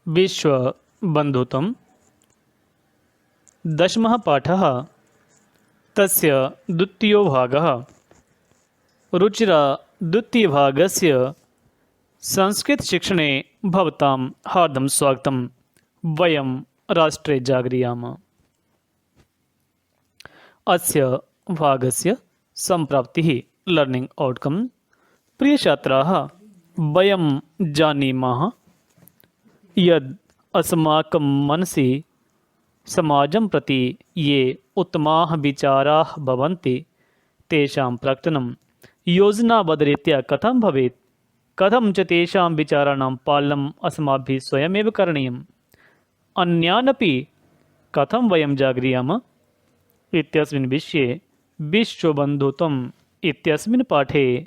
विश्वबन्धुत्वं दशमः पाठः तस्य द्वितीयो भागः। रुचिरा द्वितीयभागस्य संस्कृतशिक्षणे भवतां हार्दं स्वागतं। वयं राष्ट्रे जागरियाम। अस्य भागस्य सम्प्राप्तिः लर्निंग औट्कम्। प्रियछात्राः, वयं जानीमः यद् अस्माकं मनसि समाजं प्रति ये उत्तमाः विचाराः भवन्ति तेषां प्रकटनं योजनाबद्धरीत्या कथं भवेत्, कथं च तेषां विचाराणां पालनम् अस्माभिः स्वयमेव करणीयम्, अन्यानपि कथं वयं जागरियाम इत्यस्मिन् विषये विश्वबन्धुत्वम् इत्यस्मिन् पाठे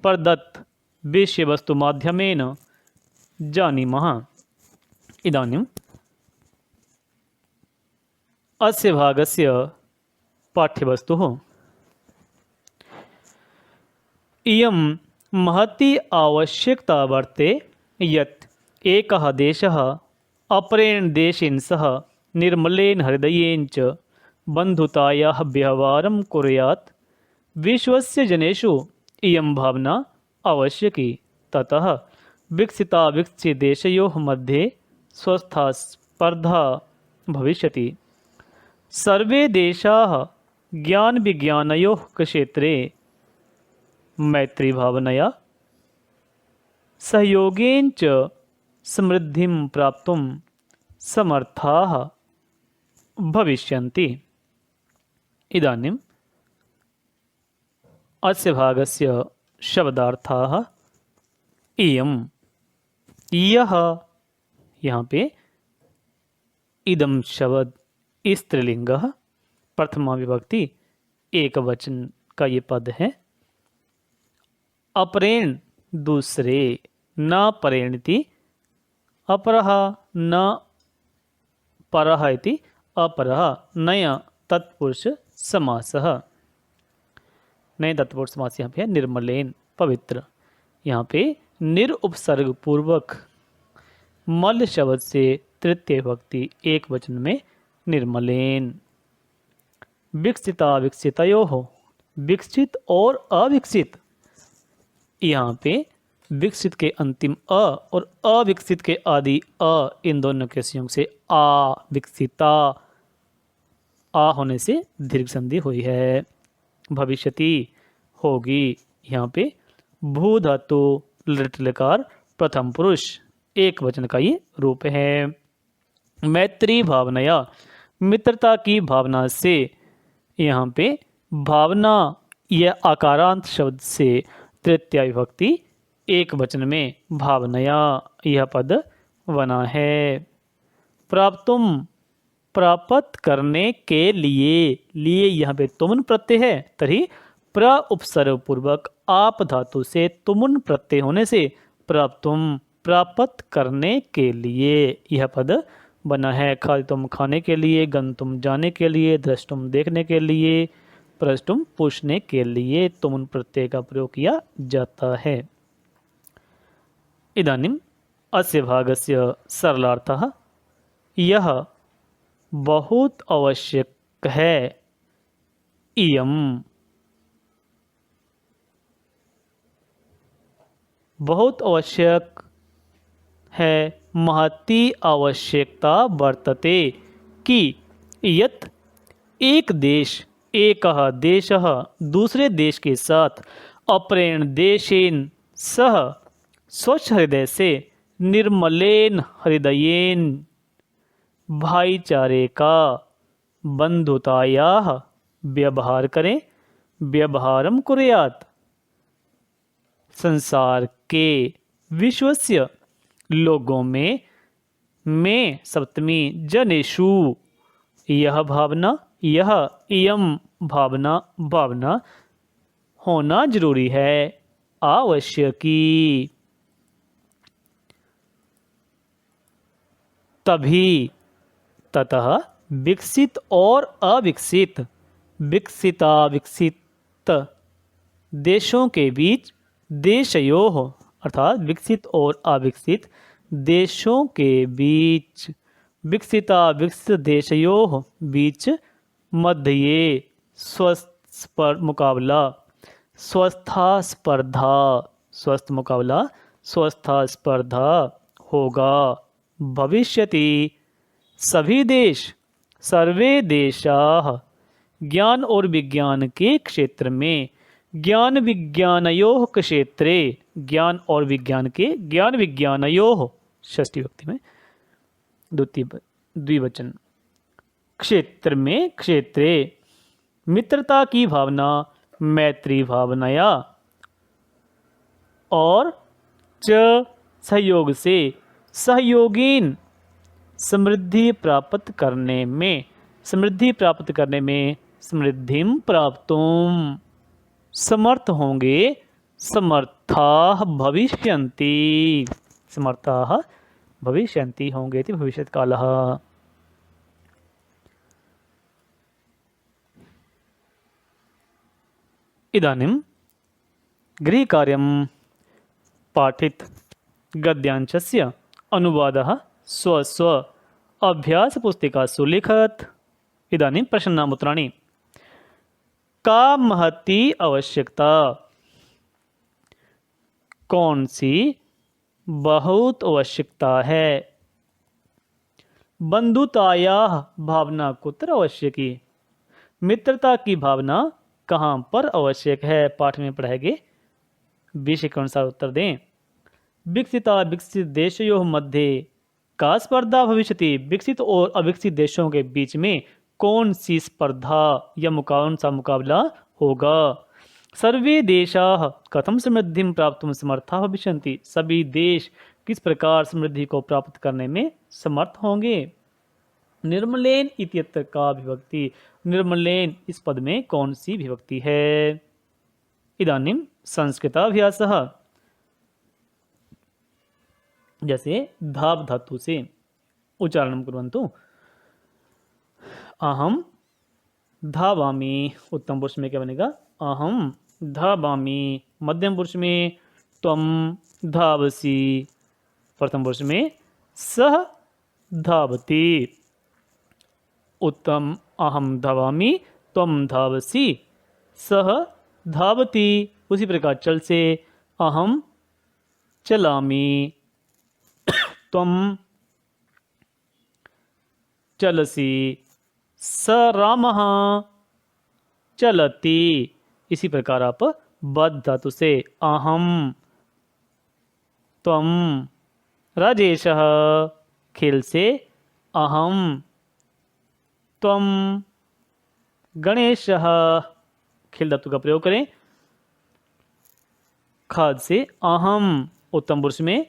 प्रदत्त विषयवस्तुमाध्यमेन जानीमः। इदानीम् अस्य भागस्य पाठ्यवस्तुः। इयं महती आवश्यकता वर्तते यत् एकः देशः अपरेण देशेन सह निर्मलेन हृदयेन च बन्धुतायाः व्यवहारं कुर्यात्। विश्वस्य जनेषु इयं भावना आवश्यकी। ततः विकसितदेशयोः मध्ये स्वस्था स्पर्धा भविष्यति। सर्वे देशाः ज्ञानविज्ञानयोः क्षेत्रे मैत्रीभावनया सहयोगेन च समृद्धिं प्राप्तुं समर्थाः भविष्यन्ति। इदानीम् अस्य भागस्य शब्दार्थाः। इयं, यह, यहाँ पे इदम शब्द स्त्रीलिंगः, प्रथमा विभक्ति एक वचन का ये पद है। अपरेण दूसरे, न परेणिति अपरः, न परः इति अपरः, नया तत्पुरुष समासः। नए तत्पुरुष समास यहाँ पे है निर्मलेन, पवित्र। यहाँ पे निरुपसर्ग पूर्वक मल शब्द से तृतीय विभक्ति एक वचन में निर्मलेन। विकसिता विकसितयोः, विकसित और अविकसित। यहाँ पे विकसित के अंतिम अ और अविकसित के आदि अ, इन दोनों के संयोग से आ, विकसिता, आ होने से दीर्घ संधि हुई है। भविष्यति होगी। यहाँ पे भू धातु लृट लकार प्रथम पुरुष एक वचन का ये रूप है। मैत्री भावनया, मित्रता की भावना से। यहाँ पे भावना यह आकारांत शब्द से तृतीय विभक्ति एक वचन में भावनया यह पद बना है। प्राप्तुम, प्राप्त करने के लिए यहाँ पे तुमुन प्रत्यय है, तरी प्र उपसर्ग पूर्वक आप धातु से तुमुन प्रत्यय होने से प्राप्तुम, प्राप्त करने के लिए यह पद बना है। खादितुम, खाने के लिए, गंतुम, जाने के लिए, द्रष्टुम, देखने के लिए, प्रष्टुम, पूछने के लिए तुमुन प्रत्यय का प्रयोग किया जाता है। इदानीम् अस्य भागस्य सरलार्थः। यह बहुत आवश्यक है। इयं बहुत आवश्यक है, महती आवश्यकता वर्तते कि यत् एक देश, एकः देशः दूसरे देश के साथ अपरेण देशेन सह स्वच्छ हृदय से निर्मलेन हृदयेन भाईचारे का बंधुतायाः व्यवहार करें, व्यवहारम कुर्यात्। संसार के, विश्वस्य लोगों में सप्तमी जनेषु यह भावना, यह इयं भावना होना जरूरी है, आवश्यकी। तभी, ततः विकसित और अविकसित, विकसित देशों के बीच देशयोः अर्थात विकसित और अविकसित देशों के बीच, विकसिता विकसित देशयों बीच, मध्य स्वस्थ मुकाबला, स्वस्था स्पर्धा, स्वस्थ मुकाबला, स्वस्था स्पर्धा होगा। भविष्यति सभी देश, सर्वे देशाः ज्ञान और विज्ञान के क्षेत्र में, ज्ञान विज्ञानयोः क्षेत्रे, ज्ञान और विज्ञान के, ज्ञान विज्ञानयोः षष्ठी विभक्ति में द्विवचन, क्षेत्र में, क्षेत्रे, मित्रता की भावना, मैत्री भावनाया, और च सहयोग से, सहयोगीन समृद्धि प्राप्त करने में, समृद्धि प्राप्त करने में, समृद्धिम प्राप्तुम समर्थ होंगे, समर्थाः भविष्यन्ति, समर्थाः भविष्यन्ति होंगे इति भविष्यत्कालः। इदानीं गृहकार्यं पाठित गद्यांशस्य अनुवादः स्वस्व अभ्यासपुस्तिकासु लिखत। इदानीं प्रश्नामुत्तराणि। का महती आवश्यकता, कौन सी बहुत आवश्यकता है। बंधुतायाः भावना कुत्र आवश्यकी, मित्रता की भावना कहाँ पर आवश्यक है। पाठ में पढ़ेंगे, विषय के अनुसार उत्तर दें। विकसिता विकसित देशयों मध्य का स्पर्धा भविष्यति, विकसित और अविकसित देशों के बीच में कौन सी स्पर्धा या कौन सा मुकाबला होगा। सर्वे देशाः कथम समृद्धिं प्राप्तुं समर्था भविष्यन्ति, सभी देश किस प्रकार समृद्धि को प्राप्त करने में समर्थ होंगे। निर्मलेन इत्यत्र का विभक्ति, निर्मलेन इस पद में कौन सी विभक्ति है। इदानीं संस्कृताभ्यासः। जैसे धाव धातु से उच्चारणं कुर्वन्तु। अहम धावामि, उत्तम पुरुष में क्या बनेगा, अहम धावामि। मध्यम पुरुष में त्वं धावसि। प्रथम पुरुष में सः धावति। उत्तम अहम धावामि, त्वं धावसि, सः धावति। उसी प्रकार चल से अहम चलामि, त्वं चलसि, स रामः चलति। इसी प्रकार आप बद्ध धातु से अहम, त्वं, राजेशः, खेल से अहम, त्वं, गणेशः, खेल धातु का प्रयोग करें। खाद से अहम उत्तम पुरुष में,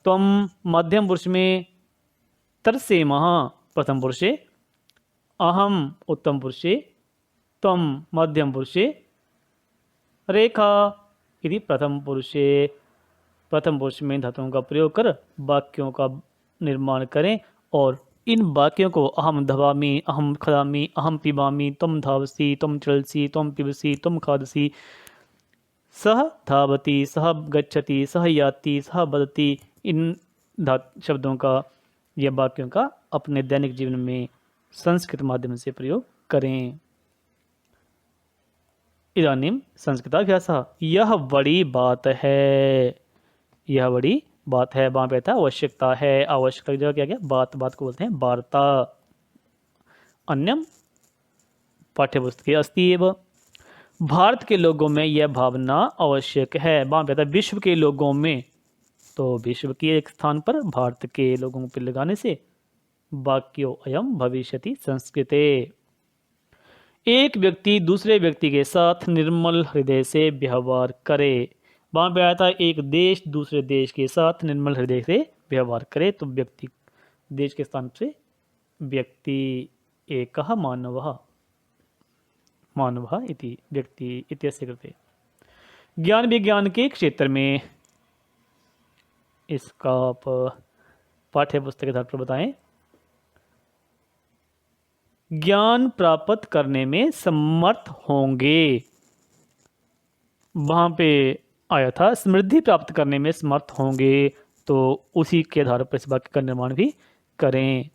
त्वं मध्यम पुरुष में, तरसेमः प्रथम पुरुषे, अहम उत्तम पुरुषे, त्वं मध्यम पुरुषे, रेखा यदि प्रथम पुरुषे। प्रथम पुरुष में धातुओं का प्रयोग कर वाक्यों का निर्माण करें और इन वाक्यों को अहम धवामि, अहम खादामि, अहम पिबामि, तुम धावसि, तुम चलसि, तुम पिबसि, तुम खादसि, सह धावति, सह गच्छति, सह याति, सह बदति। इन शब्दों का या वाक्यों का अपने दैनिक जीवन में संस्कृत माध्यम से प्रयोग करें। इदानीं संस्कृताभ्यासः। यह बड़ी बात है, यह बड़ी बात है। वहाँ पे था आवश्यकता है, आवश्यकता की जगह क्या क्या बात, बात को बोलते हैं वार्ता। अन्यम पाठ्यपुस्तके अस्ति एव। भारत के लोगों में यह भावना आवश्यक है। वहाँ पे था विश्व के लोगों में, तो विश्व के एक स्थान पर भारत के लोगों पर लगाने से वाक्यो अयम भविष्यति संस्कृते। एक व्यक्ति दूसरे व्यक्ति के साथ निर्मल हृदय से व्यवहार करे। वहाँ पे आया था एक देश दूसरे देश के साथ निर्मल हृदय से व्यवहार करे, तो व्यक्ति देश के स्थान से व्यक्ति एकः मानवः, मानवः इति व्यक्ति इत्यस्य कृते। ज्ञान विज्ञान के क्षेत्र में इसका आप पाठ्य पुस्तक के आधार पर बताएं। ज्ञान प्राप्त करने में समर्थ होंगे। वहाँ पे आया था समृद्धि प्राप्त करने में समर्थ होंगे, तो उसी के आधार पर इस वाक्य का निर्माण भी करें।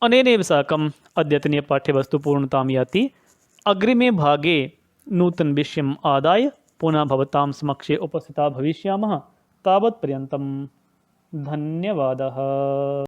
अनेनेव साकम् अद्यतनीय पाठ्यवस्तु पूर्णतां याति। अग्रिमे भागे नूतन विषयम् आदाय पुनः भवतां समक्षे उपस्थिता भविष्यामः। तावत्पर्यन्तं धन्यवादः।